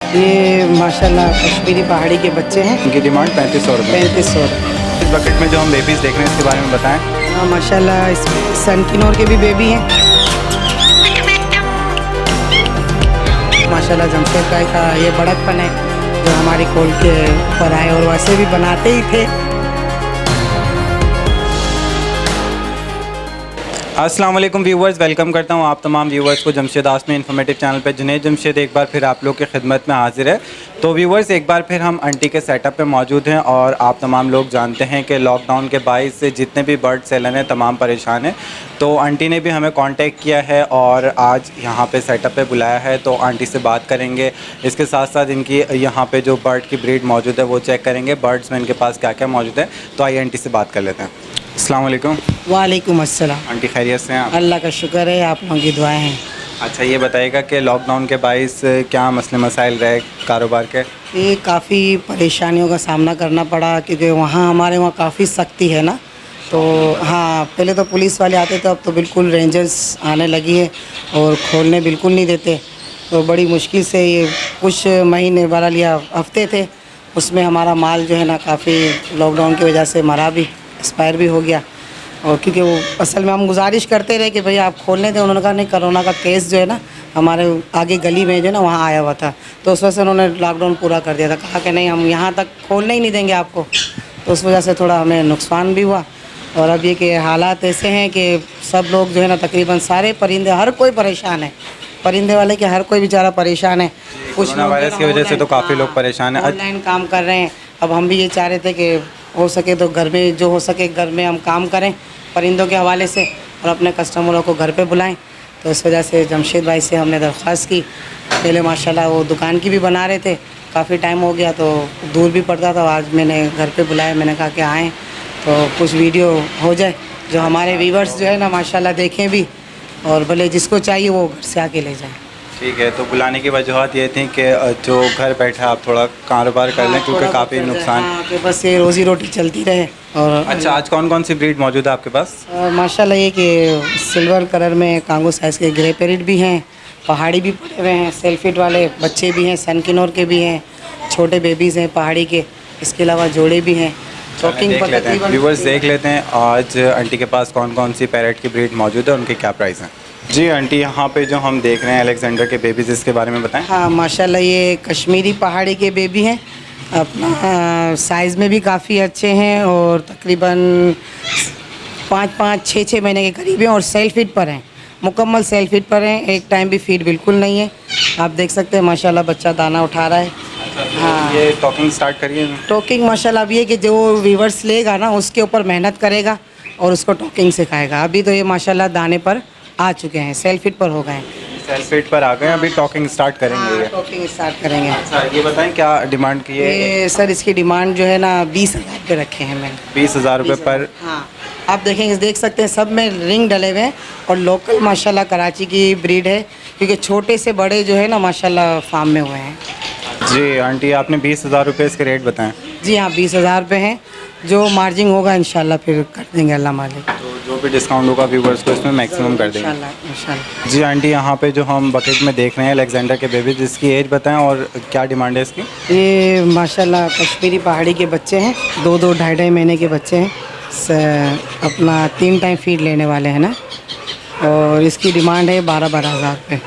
ये माशाल्लाह कश्मीरी पहाड़ी के बच्चे हैं। इनकी डिमांड 3500 रुपये। 3500। इस बकेट में जो हम बेबीज़ देख रहे हैं इसके बारे में बताएं। हाँ माशाल्लाह इसमें सनकिनोर के भी बेबी हैं। माशाल्लाह जमशेद भाई का ये बड़कपन है जो हमारी खोल के ऊपर आए, और वैसे भी बनाते ही थे। अस्सलाम वालेकुम व्यूवर्स, वेलकम करता हूं आप तमाम व्यूवर्स को जमशेद आसमी इन्फॉर्मेटिव चैनल पे। जुनैद जमशेद एक बार फिर आप लोग की खिदमत में हाजिर है। तो व्यूवर्स, एक बार फिर हम आंटी के सेटअप पे मौजूद हैं और आप तमाम लोग जानते हैं कि लॉकडाउन के बाइस से जितने भी बर्ड सेलर हैं तमाम परेशान हैं। तो आंटी ने भी हमें कांटेक्ट किया है और आज यहाँ पे सेटअप पे बुलाया है, तो आंटी से बात करेंगे। इसके साथ साथ इनकी यहाँ पे जो बर्ड की ब्रीड मौजूद है वो चेक करेंगे, बर्ड्स में इनके पास क्या क्या मौजूद है। तो आइए आंटी से बात कर लेते हैं। अस्सलाम वालेकुम। वालेकुम अस्सलाम। आंटी खैरियत से हैं आप? अल्लाह का शुक्र है, आप लोगों की दुआएं हैं। अच्छा, ये बताइएगा कि लॉकडाउन के बाइस क्या मसले मसाइल रहे कारोबार के? ये काफ़ी परेशानियों का सामना करना पड़ा क्योंकि वहाँ हमारे वहाँ काफ़ी सख्ती है ना। तो हाँ, पहले तो पुलिस वाले आते थे, अब तो बिल्कुल रेंजर्स आने लगी है और खोलने बिल्कुल नहीं देते। तो बड़ी मुश्किल से ये कुछ महीने बहरहाल या हफ्ते थे, उसमें हमारा माल जो है ना काफ़ी लॉकडाउन की वजह से मरा भी, एक्सपायर भी हो गया। और क्योंकि वो असल में हम गुजारिश करते रहे कि भैया आप खोलने दें, उन्होंने कहा नहीं, कोरोना का केस जो है ना हमारे आगे गली में जो है ना वहाँ आया हुआ था, तो उस वजह से उन्होंने लॉकडाउन पूरा कर दिया था। कहा कि नहीं, हम यहाँ तक खोलने ही नहीं देंगे आपको। तो उस वजह से थोड़ा हमें नुकसान भी हुआ। और अब ये कि हालात ऐसे हैं कि सब लोग जो है ना तकरीबन सारे परिंदे, हर कोई परेशान है। परिंदे वाले के हर कोई बेचारा परेशान है। कुछ कोरोना वायरस की वजह से तो काफ़ी लोग परेशान हैं। ऑनलाइन काम कर रहे हैं। अब हम भी ये चाह रहे थे कि हो सके तो घर में, जो हो सके घर में हम काम करें परिंदों के हवाले से और अपने कस्टमरों को घर पे बुलाएं। तो इस वजह से जमशेद भाई से हमने दरख्वास्त की। पहले माशाल्लाह वो दुकान की भी बना रहे थे, काफ़ी टाइम हो गया तो दूर भी पड़ता था। आज मैंने घर पे बुलाया, मैंने कहा कि आएँ तो कुछ वीडियो हो जाए, जो हमारे व्यूवर्स जो है ना माशाल्लाह देखें भी, और भले जिसको चाहिए वो घर से आके ले जाएँ। ठीक है, तो बुलाने की वजूहत ये थी कि जो घर बैठे आप थोड़ा कारोबार कर लें, क्योंकि काफ़ी नुकसान। हाँ, कि बस ये रोज़ी रोटी चलती रहे। और अच्छा, आज कौन कौन सी ब्रीड मौजूद है आपके पास? माशाल्लाह ये कि सिल्वर कलर में कांगो साइज़ के ग्रे पैरेट भी हैं, पहाड़ी भी पड़े हुए हैं, सेल्फिट वाले बच्चे भी हैं, सनकिनोर के भी हैं, छोटे बेबीज़ हैं पहाड़ी के, इसके अलावा जोड़े भी हैं। टॉकिंग पर तकरीबन व्यूवर्स देख लेते हैं आज आंटी के पास कौन कौन सी पैरेट की ब्रीड मौजूद है, उनके क्या प्राइस हैं। जी आंटी, यहाँ पे जो हम देख रहे हैं अलेक्जेंडर के बेबीज़, इसके बारे में बताएं। हाँ माशाल्लाह ये कश्मीरी पहाड़ी के बेबी हैं। अपना साइज़ में भी काफ़ी अच्छे हैं और तकरीबन 5-5, 6-6 महीने के करीब हैं और सेल फीड पर हैं, मुकम्मल सेल फीड पर हैं। एक टाइम भी फीड बिल्कुल नहीं है। आप देख सकते हैं माशाल्लाह बच्चा दाना उठा रहा है। हाँ, ये टॉकिंग स्टार्ट करिए। टॉकिंग माशाल्लाह अब ये कि जो व्यूवर्स लेगा ना उसके ऊपर मेहनत करेगा और उसको टॉकिंग सिखाएगा। अभी तो ये माशाल्लाह दाने पर आ चुके हैं, सेल फीड पर हो गए हैं, सेल फीड पर आ गए, अभी टॉकिंग स्टार्ट करेंगे ये। टॉकिंग स्टार्ट करेंगे। अच्छा, ये बताएं क्या डिमांड की है? ये सर इसकी डिमांड जो है ना 20,000 पे रखे हैं मैंने। 20,000 रुपये पर। हाँ, आप देखेंगे, देख सकते हैं सब में रिंग डले हुए हैं और लोकल माशाल्लाह कराची की ब्रीड है, क्योंकि छोटे से बड़े जो है ना माशाल्लाह फार्म में हुए हैं। जी आंटी, आपने 20,000 रुपये इसके रेट बताएं। जी हाँ, 20,000 रुपये हैं। जो मार्जिन होगा इंशाल्लाह फिर कर देंगे अल्लाह मालिक। तो जो भी डिस्काउंट होगा व्यूवर्स को इसमें मैक्सिमम कर देंगे इंशाल्लाह। जी आंटी, यहाँ पे जो हम बकेट में देख रहे हैं अलेक्जेंडर के बेबी, जिसकी एज बताएं और क्या डिमांड है इसकी? ये माशाल्लाह कश्मीरी पहाड़ी के बच्चे हैं, 2-2, 2.5 महीने के बच्चे हैं। अपना 3 टाइम फीड लेने वाले हैं ना, और इसकी डिमांड है 12,000 रुपये।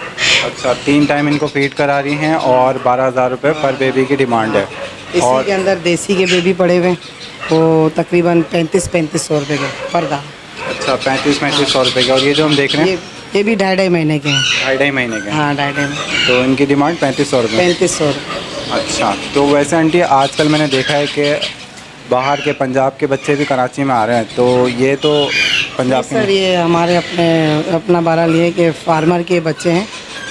अच्छा, 3 टाइम इनको फीड करा रही हैं और 12,000 रुपये पर बेबी की डिमांड है। इसी के अंदर देसी के बेबी पड़े हुए हैं, वो तकरीबन 3500 रुपये के पर दाना। अच्छा, 3500 रुपये के। और ये जो हम देख रहे हैं ये भी 2.5 महीने के हैं। 2.5 महीने के? हाँ, 2.5 महीने। तो इनकी डिमांड 3500 रुपये। 3500 रुपये। अच्छा, तो वैसे आंटी आजकल मैंने देखा है कि बाहर के पंजाब के बच्चे भी कराची में आ रहे हैं, तो ये तो पंजाब सर ये हमारे अपना बहरहाल ये कि फार्मर के बच्चे हैं,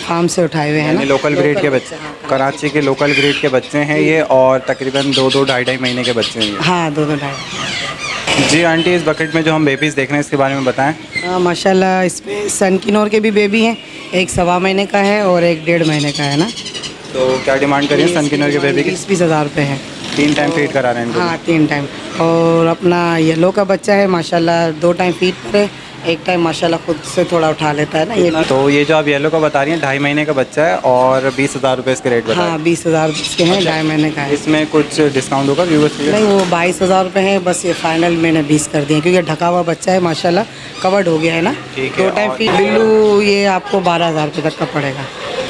फार्म से उठाए हुए हैं ना, लोकल ब्रीड के बच्चे, कराची के लोकल ब्रीड के बच्चे हैं ये, और तकरीबन 2-2, 2.5 महीने के बच्चे हैं ये। हाँ, 2-2, 2.5। जी आंटी, इस बकेट में जो हम बेबीज़ देख रहे हैं इसके बारे में बताएं। हाँ माशाल्लाह इसमें सनकिनोर के भी बेबी हैं, एक 1.25 महीने का है और एक 1.5 महीने का है ना। तो क्या डिमांड करिए सनकिनर के बेबी की? 20,000 रुपये है। 3 टाइम फीड करा रहे हैं इनको? हाँ, 3 टाइम। और अपना येलो का बच्चा है माशाल्लाह 2 टाइम फीड पर है, एक टाइम माशाल्लाह खुद से थोड़ा उठा लेता है ना ये भी। तो ये जो आप येलो का बता रही हैं 2.5 महीने का बच्चा है और 20,000 रुपये इसके रेट बता हाँ 20,000 इसके हैं, 2.5 महीने का है। इसमें कुछ डिस्काउंट होगा व्यूवर्स के लिए? नहीं वो 22,000 रुपये है, बस ये फाइनल मैंने 20 कर दिए क्योंकि ढका हुआ बच्चा है माशाल्लाह, कवर्ड हो गया है ना। ठीक है, दो टाइम और- फीड बिल्लू ये आपको 12,000 रुपये तक का पड़ेगा।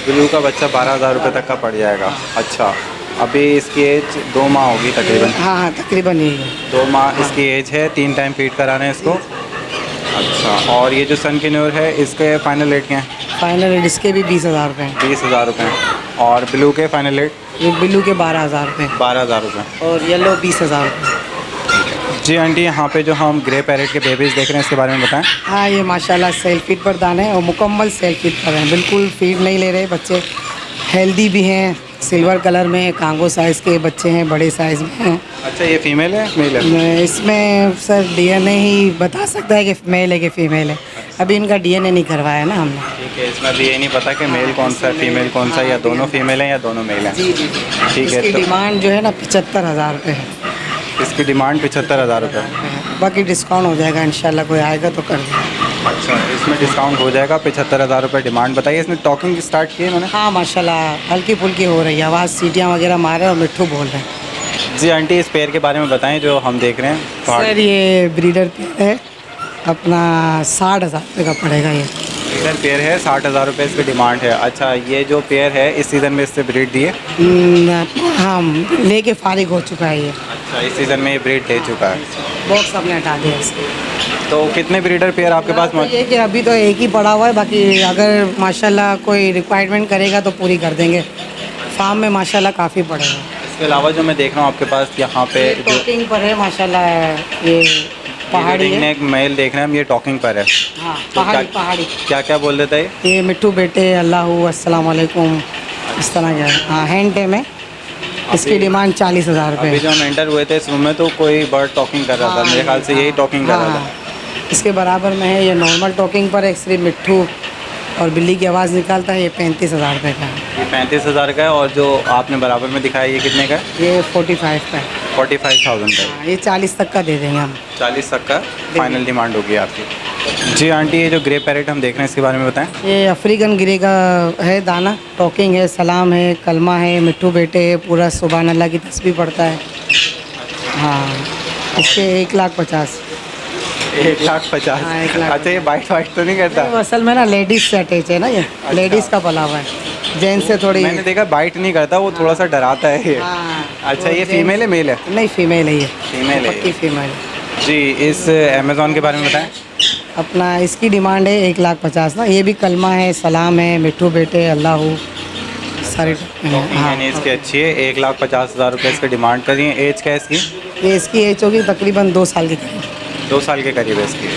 ब्लू का बच्चा 12,000 रुपये तक का पड़ जाएगा। अच्छा, अभी इसकी एज 2 माह होगी तकरीबन। हाँ हाँ तकरीबन यही है। 2 माह इसकी एज है, 3 टाइम फीड कराना है इसको। अच्छा, और ये जो सन किन्योर है इसके फाइनल रेट क्या है? फाइनल रेट इसके भी 20,000 रुपये हैं। 20,000 रुपये। और ब्लू के फाइनल रेट? ये बिल्लू के 12,000 रुपये 12,000 रुपये। और येलो 20,000 रुपये। जी आंटी, यहाँ पे जो हम ग्रे पैरेट के बेबीज़ देख रहे हैं इसके बारे में बताएं। हाँ ये माशाल्लाह सेल्फ फीड पर दाने हैं और मुकम्मल सेल्फ फीड पर हैं, बिल्कुल फीड नहीं ले रहे बच्चे, हेल्दी भी हैं, सिल्वर कलर में कांगो साइज़ के बच्चे हैं, बड़े साइज़ में हैं। अच्छा, ये फीमेल है मेल है? इसमें सर डीएनए ही बता सकता है कि मेल है कि फीमेल है, अभी इनका डीएनए नहीं करवाया ना हमने। ठीक है, इसमें अभी ये नहीं पता कि मेल कौन सा है फीमेल कौन सा है, या दोनों फीमेल हैं या दोनों मेल हैं? जी जी ठीक है, इसकी तो डिमांड जो है ना 75,000 रुपये है। इसकी डिमांड 75,000 रुपये। बाकी डिस्काउंट हो जाएगा इंशाल्लाह, कोई आएगा तो कर देंगे। अच्छा, इसमें डिस्काउंट हो जाएगा। 75,000 रुपये डिमांड बताइए। इसने टॉकिंग स्टार्ट की है मैंने? हाँ माशाल्लाह हल्की फुल्की हो रही है, आवाज़ सीटियाँ वगैरह मारे और मिट्ठू बोल रहे हैं। जी आंटी, इस पेयर के बारे में बताएं जो हम देख रहे हैं। सर ये ब्रीडर पेयर है अपना 60,000 रुपये का पड़ेगा ये। इधर पेयर है 60,000 रुपये इसकी डिमांड है। अच्छा, ये जो पेयर है इस सीज़न में इससे ब्रीड दिए? हाँ लेके फारिग हो चुका है ये, अच्छा, इस सीज़न में ये ब्रीड ले चुका है। बॉक्स अपने हटा दिया इसके। तो कितने ब्रीडर पेयर आपके पास तो मौजूद? ये कि अभी तो एक ही पड़ा हुआ है, बाकी अगर माशाल्लाह कोई रिक्वायरमेंट करेगा तो पूरी कर देंगे। फार्म में माशाल्लाह काफ़ी पड़े हैं। इसके अलावा जो मैं देख रहा हूँ आपके पास यहाँ पे ये जो टॉकिंग पर है माशाल्लाह, ये पहाड़ी ने है। एक मेल देख रहे हैं हम, ये टॉकिंग पर है। हाँ तो पहाड़ी क्या- पहाड़ी। क्या क्या बोल देता है ये? ये मिट्ठू बेटे अल्लाहू अस्सलाम वालेकुम इस तरह का है। हाँ हैंड टेम है, इसकी डिमांड 40,000 रुपये अभी है। जो हम एंटर हुए थे इस रूम में तो कोई बर्ड टॉकिंग कर रहा था, मेरे ख्याल से यही टॉकिंग कर रहा था। इसके बराबर में है, ये नॉर्मल टॉकिंग पर है, सिर्फ मिट्ठू और बिल्ली की आवाज़ निकालता है, ये 35,000 रुपये का है। ये 35,000 का है। और जो आपने बराबर में दिखाया ये कितने का है? ये 45 का है। 45,000 का है। हाँ, ये 40 तक का दे देंगे हम। 40 तक का फाइनल डिमांड होगी आपकी। जी आंटी, ये जो ग्रे पैरेट हम देख रहे हैं इसके बारे में बताएं। ये अफ्रीकन गिरे का है दाना, टॉकिंग है, सलाम है, कलमा है, मिट्ठू बेटे है, पूरा सुभान अल्लाह की तस्बीह पढ़ता है। हाँ इसके 1,50,000। 1,50,000। हाँ, 1,50,000। अच्छा, ये बाइट वाइट तो नहीं करता? वो असल में ना लेडीज़ से अटैच है ना, ये लेडीज़ का पला हुआ है, जेंट्स से थोड़ी। मैंने देखा बाइट नहीं करता, वो थोड़ा सा डराता है ये। हाँ, अच्छा, वो ये जेंट्स- फीमेल है मेल है? नहीं फीमेल है ये, फीमेल है पक्की ये। फीमेल है। जी, इस अमेज़ॉन के बारे में बताएं। अपना इसकी डिमांड है 1,50,000 ना, ये भी कलमा है, सलाम है, मिट्ठू बेटे अल्लाहू सारी यानी इसकी अच्छी है। 1,50,000 रुपये इसकी डिमांड करी है। एज क्या है इसकी? ये इसकी एज होगी तकरीबन 2 साल की करीब। 2 साल के करीब है इसकी।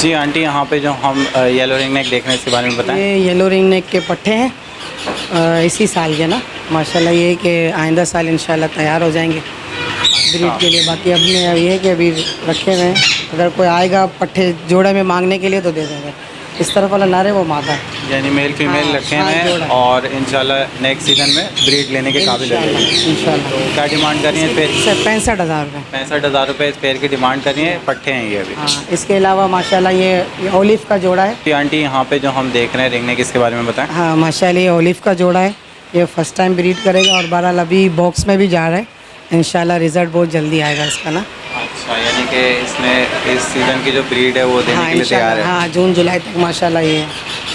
जी आंटी, यहाँ पे जो हम येलो रिंग नेक देख रहे हैं इसके बारे में बताएं। ये येलो रिंग नेक के पट्टे हैं, इसी साल के ना माशाल्लाह, ये कि आइंदा साल इंशाल्लाह तैयार हो जाएंगे ब्रीड के लिए। बाकी अपने ये है कि अभी रखे हुए हैं, अगर कोई आएगा पट्टे जोड़े में मांगने के लिए तो दे देंगे। इस तरफ वाला नारे वो मादा है। यानी मेल फीमेल हाँ, रखे हाँ, हैं जोड़ा। और इंशाल्लाह नेक्स्ट सीज़न में ब्रीड लेने के काबिल हो जाएंगे। इंशाल्लाह। तो क्या डिमांड कर रही है इस पेयर की? 65,000 रुपये। 65,000 रुपये इस पेयर की डिमांड कर रही है। पट्टे हैं ये अभी। हाँ इसके अलावा माशाल्लाह ये ओलिव का जोड़ा है। जी आंटी, यहाँ पे जो हम देख रहे हैं रिंग नेक, इसके बारे में बताएं। हाँ माशाल्लाह ये ओलिव का जोड़ा है, ये फर्स्ट टाइम ब्रीड करेगा और बहरहाल अभी बॉक्स में भी जा रहा है, इंशाल्लाह रिज़ल्ट बहुत जल्दी आएगा इसका ना। अच्छा, यानी कि इसने इस सीज़न की जो ब्रीड है वो देने हाँ के लिए तैयार इंशाल्लाह, है। हाँ जून जुलाई तक माशाल्लाह ये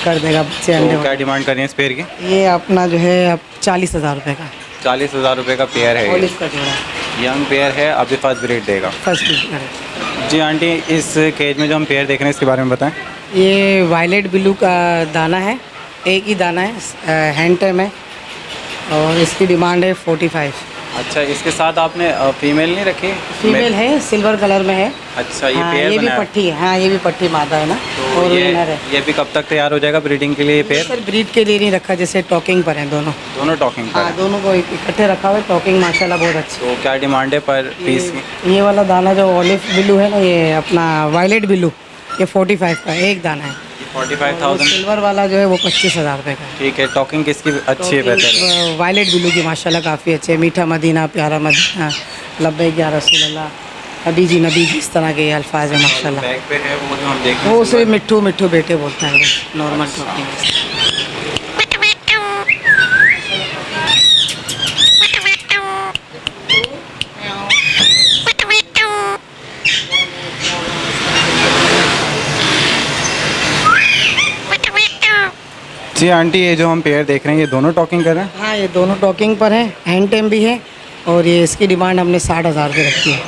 कर देगा बच्चे अंडे। तो क्या डिमांड कर रही है इस पेयर की? ये अपना जो है अब 40,000 रुपये का 40,000 रुपये का पेयर है। ओलिव का जोड़ा है, यंग पेयर है, अभी फर्स्ट ब्रीड देगा। फर्स्ट ब्रीड है। जी आंटी, इस केज में जो हम पेयर देख रहे हैं इसके बारे में बताएं। ये वायलेट ब्लू का दाना है, एक ही दाना है, हैंड टेम है और इसकी डिमांड है 45। अच्छा, इसके साथ आपने फीमेल नहीं रखी? फीमेल है, सिल्वर कलर में है। अच्छा, ये हाँ, पेयर ये भी बनाया। पट्टी है, हाँ ये भी पट्टी मादा है ना, तो और ये विनर है। ये भी कब तक तैयार हो जाएगा ब्रीडिंग के लिए ये पेयर? सर ब्रीड के लिए नहीं रखा, जैसे टॉकिंग पर हैं दोनों। दोनों टॉकिंग पर हाँ हैं। दोनों को इकट्ठे रखा हुआ है, टॉकिंग माशाल्लाह बहुत अच्छी। तो क्या डिमांड है पर पीस की? ये वाला दाना जो ऑलिव ब्लू है ना, ये अपना वायलेट ब्लू, ये 45 का एक दाना है। 45,000। सिल्वर वाला जो है वो 25,000 रुपये का है। ठीक है, टॉकिंग किसकी अच्छी है, बेहतर है? वायलेट ब्लू की माशाल्लाह काफ़ी अच्छे है, मीठा मदीना, प्यारा मदीना, लब्बैक या रसूल अल्लाह, नबी जी इस तरह के अल्फाज है माशाल्लाह। बैग पे है वो जो हम देख रहे वो हैं उसे मिट्ठू मिट्ठू बेटे बोलते हैं, नॉर्मल टॉकिंग। जी आंटी, ये जो हम पेयर देख रहे हैं ये दोनों टॉकिंग कर रहे हैं? हाँ, ये दोनों टॉकिंग पर हैं, हैंड टेम भी है, और ये इसकी डिमांड हमने 60,000 रुपये रखी है।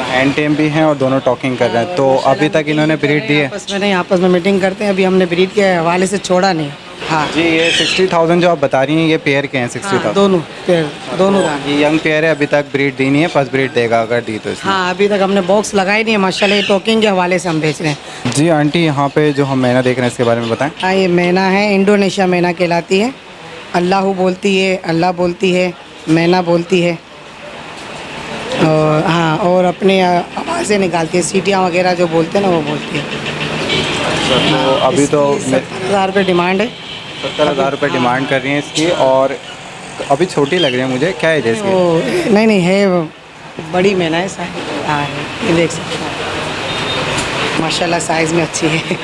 हैंड टेम भी हैं और दोनों टॉकिंग कर रहे हैं। तो अभी तक इन्होंने ब्रीड दी है? आपस में नहीं, आपस में मीटिंग करते हैं, अभी हमने ब्रीड के हवाले से छोड़ा नहीं। हाँ जी, ये 60,000 जो आप बता रही हैं ये पेयर के हैं? 60,000 दोनों पेयर, दोनों दाने। ये यंग पेयर है, अभी तक ब्रीड दी नहीं है, फर्स्ट ब्रीड देगा अगर दी तो इसमें। हाँ, अभी तक हमने बॉक्स लगाई नहीं है माशाल्लाह, ये टॉकिंग के हवाले से हम बेच रहे हैं। जी आंटी, यहाँ पे जो हम मैना देख रहे हैं इसके बारे में बताएं। हाँ, ये मैना है, इंडोनेशिया मैना कहलाती है। अल्लाह बोलती है, अल्लाह बोलती है, मैना बोलती है, और हाँ, और अपने आवाज़ें निकालती है, सीटियाँ वगैरह जो बोलते हैं ना वो बोलती है। तो अभी तो 70,000 रुपये डिमांड है। 70,000 रुपये डिमांड कर रही हैं इसकी, और अभी छोटी लग रही है मुझे। क्या एज है इसकी? वो नहीं है, वो बड़ी मैना है साइज। हाँ, ये देख सकते हैं माशाल्लाह, साइज़ में अच्छी है।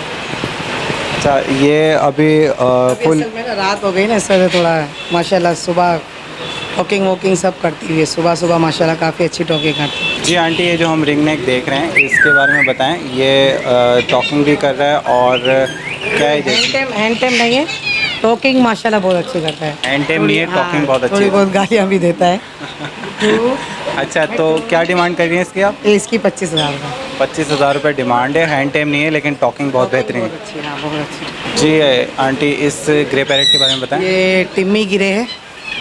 अच्छा, ये अभी फुल असल में ना रात हो गई ना, सर थोड़ा माशाल्लाह सुबह टॉकिंग वॉकिंग सब करती हुई है, सुबह सुबह माशाल्लाह काफ़ी अच्छी टॉकिंग करती है। जी आंटी, ये जो हम रिंग नेक देख रहे हैं इसके बारे में बताएं। ये टॉकिंग भी कर रहा है, और क्या है जैसे? हैंड टाइम नहीं है, टॉकिंग माशाल्लाह बहुत अच्छी करता है। हैंड टाइम नहीं है, टॉकिंग बहुत अच्छी थोड़ी है। बहुत गालियाँ भी देता है। अच्छा, तो क्या डिमांड कर रही हैं इसकी आप? ये इसकी 25,000 का। 25,000 रुपये डिमांड है। हैंड टाइम नहीं है लेकिन टॉकिंग बहुत बेहतरीन है। बहुत अच्छी, हाँ बहुत अच्छी। जी आंटी, इस ग्रे पैरेट के बारे में बताएं। ये टिम्मी गिरे है,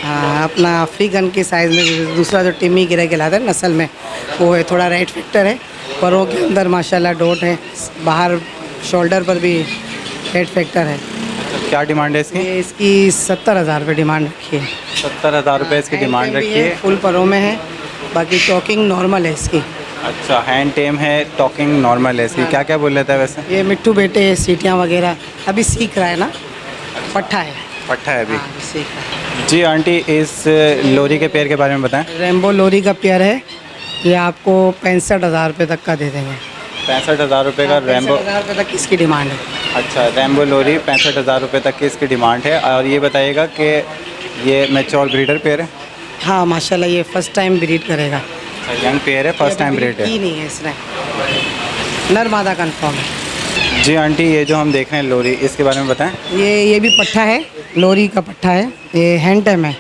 हाँ, अपना अफ्रीकन के साइज़ में दूसरा जो टिम्मी गिरे कहलाता है नस्ल में, वो है। थोड़ा रेड फैक्टर है, परों के अंदर माशाल्लाह डॉट है, बाहर शोल्डर पर भी रेड फैक्टर है। क्या डिमांड है इसकी? ये इसकी 70,000 रुपये डिमांड रखी है। 70,000 रुपये इसकी डिमांड रखी है। फुल परों में है, बाकी टॉकिंग नॉर्मल है इसकी। अच्छा, हैंड टेम है, टॉकिंग नॉर्मल है इसकी। क्या क्या बोल लेता है वैसे? ये मिट्टू बेटे सीटियाँ वगैरह अभी सीख रहा है ना, पट्ठा है। पट्ठा है अभी। हाँ, अभी सीख रहा है। जी आंटी, इस लोरी के पेयर के बारे में बताएं। रेम्बो लोरी का पेयर है, ये आपको 65,000 रुपये तक का दे देंगे। 65,000 रुपये का रैम्बो? 65,000 रुपये तक इसकी डिमांड है। अच्छा, रैम्बो लोरी 65,000 रुपये तक की इसकी डिमांड है। और ये बताइएगा कि ये मैच्योर ब्रीडर पेयर है? हाँ माशाल्लाह, ये फर्स्ट टाइम ब्रीड करेगा। यंग पेयर है, फर्स्ट टाइम ब्रीड की है। नहीं है इसने, नर मादा कन्फर्म है। जी आंटी, ये जो हम देख रहे हैं लोरी, इसके बारे में बताएं। ये भी पट्ठा है, लोरी का पट्ठा है, ये हैंड टाइम है।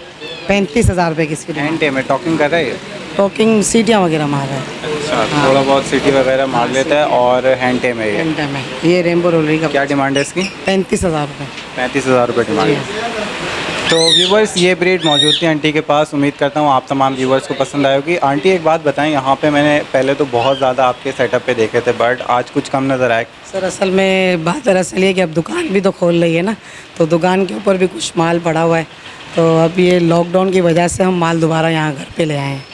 35,000 रुपये की इसकी डिमांड। हैंड टेम है, टॉकिंग कर रहा है ये? टॉकिंग सीटियाँ वगैरह मार रहा है। अच्छा, थोड़ा बहुत सिटी वगैरह मार लेता है, और हैंड टेम है ये। हैंड टाइम है, ये रेम्बो लोरी का। क्या डिमांड है इसकी? 35,000 रुपये। 35,000 रुपये डिमांड है। तो व्यूवर्स, ये ब्रीड मौजूद थी आंटी के पास। उम्मीद करता हूँ आप तमाम व्यूवर्स को पसंद आए होगी। आंटी एक बात बताएं, यहाँ पे मैंने पहले तो बहुत ज़्यादा आपके सेटअप पे देखे थे, बट आज कुछ कम नज़र आए। सर असल में बात दरअसल ये कि अब दुकान भी तो खोल रही है ना, तो दुकान के ऊपर भी कुछ माल पड़ा हुआ है, तो अब ये लॉकडाउन की वजह से हम माल दोबारा यहाँ घर पे ले आए हैं।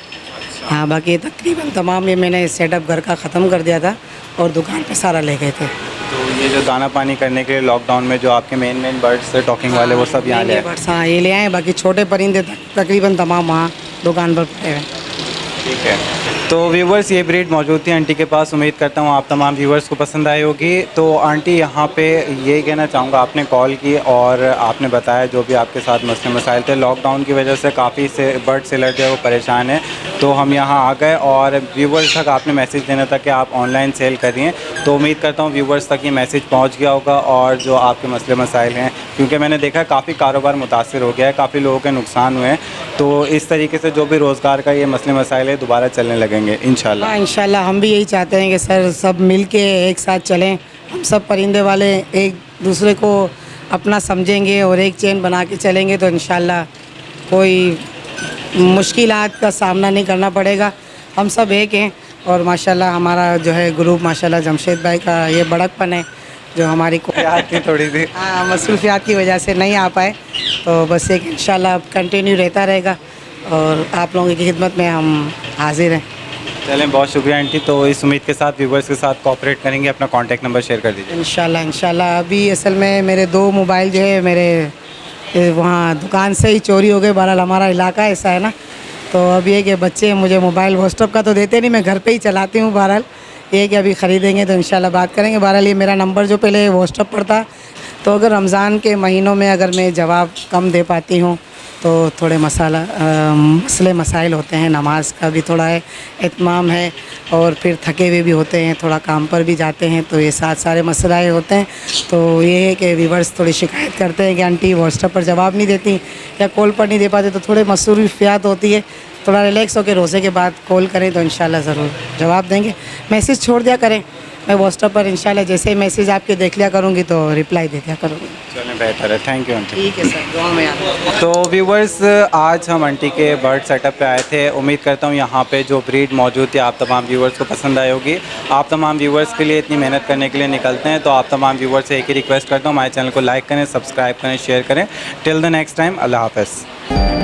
हाँ, बाकी तकरीबन तमाम ये मैंने सेटअप घर का ख़त्म कर दिया था, और दुकान पे सारा ले गए थे। तो ये जो दाना पानी करने के लिए लॉकडाउन में जो आपके मेन बर्ड्स थे टॉकिंग वाले, वो सब यहाँ ले आए? बर्ड्स, हाँ ये ले आए, बाकी छोटे परिंदे तकरीबन तमाम वहाँ दुकान पर पड़े हुए। ठीक है। तो व्यूवर्स, ये ब्रीड मौजूद थी आंटी के पास। उम्मीद करता हूँ आप तमाम व्यूवर्स को पसंद आई होगी। तो आंटी, यहाँ पे ये कहना चाहूँगा, आपने कॉल की और आपने बताया जो भी आपके साथ मसले मसाइल थे, लॉकडाउन की वजह से काफ़ी से बर्ड सेलर जो है वो परेशान है। तो हम यहाँ आ गए, और व्यूवर्स तक आपने मैसेज देना था कि आप ऑनलाइन सेल कर रही हैं। तो उम्मीद करता हूँ व्यूवर्स तक ये मैसेज पहुँच गया होगा, और जो आपके मसले मसाइल हैं, क्योंकि मैंने देखा काफ़ी कारोबार मुतासिर हो गया है, काफ़ी लोगों के नुकसान हुए हैं। तो इस तरीके से जो भी रोज़गार का ये मसले मसाइल है दोबारा चलने लगेंगे इंशाल्लाह। हाँ इंशाल्लाह, हम भी यही चाहते हैं कि सर सब मिल के एक साथ चलें। हम सब परिंदे वाले एक दूसरे को अपना समझेंगे और एक चेन बना के चलेंगे, तो इंशाल्लाह कोई मुश्किलात का सामना नहीं करना पड़ेगा। हम सब एक हैं, और माशाल्लाह हमारा जो है ग्रुप, माशाल्लाह जमशेद भाई का ये बड़कपन है जो हमारी याद थी थोड़ी सी। हाँ, मसरूफियात की वजह से नहीं आ पाए, तो बस एक इंशाल्लाह अब कंटिन्यू रहता रहेगा, और आप लोगों की खिदमत में हम हाजिर हैं। चलें, बहुत शुक्रिया आंटी। तो इस उम्मीद के साथ व्यूवर्स के साथ कोऑपरेट करेंगे। अपना कॉन्टैक्ट नंबर शेयर कर दीजिए। इंशाल्लाह अभी असल में मेरे 2 मोबाइल जो है मेरे वहाँ दुकान से ही चोरी हो गए। बहरहाल हमारा इलाका ऐसा है ना, तो अब ये कि बच्चे मुझे मोबाइल व्हाट्सअप का तो देते नहीं, मैं घर पे ही चलाती हूँ। बहरहाल ये कि अभी ख़रीदेंगे तो इंशाल्लाह बात करेंगे। बहरहाल ये मेरा नंबर जो पहले व्हाट्सअप पर था, तो अगर रमज़ान के महीनों में अगर मैं जवाब कम दे पाती हूँ तो थोड़े मसले मसाइल होते हैं, नमाज का भी थोड़ा है इत्माम है, और फिर थके हुए भी होते हैं, थोड़ा काम पर भी जाते हैं, तो ये सारे मसलाए होते हैं। तो ये है कि व्यूवर्स थोड़ी शिकायत करते हैं कि आंटी व्हाट्सएप पर जवाब नहीं देती या कॉल पर नहीं दे पाते, तो थोड़े मसरूफियात होती है। थोड़ा रिलैक्स होकर रोज़े के बाद कॉल करें तो इंशाल्लाह ज़रूर जवाब देंगे। मैसेज छोड़ दिया करें, मैं व्हाट्सएप पर इंशाल्लाह जैसे ही मैसेज आपके देख लिया करूँगी तो रिप्लाई दे दिया करूँगी। चलें, बेहतर है। Thank you aunty. ठीक है सर, दुआ में याद रखना। तो व्यूवर्स, आज हम आंटी के बर्ड सेटअप पे आए थे। उम्मीद करता हूँ यहाँ पे जो ब्रीड मौजूद थी आप तमाम व्यूवर्स को पसंद आई होगी। आप तमाम व्यूवर्स के लिए इतनी मेहनत करने के लिए निकलते हैं, तो आप तमाम व्यूवर्स से एक ही रिक्वेस्ट करता हूँ, हमारे चैनल को लाइक करें, सब्सक्राइब करें, शेयर करें। टिल द नेक्स्ट टाइम, अल्लाह हाफ़िज़।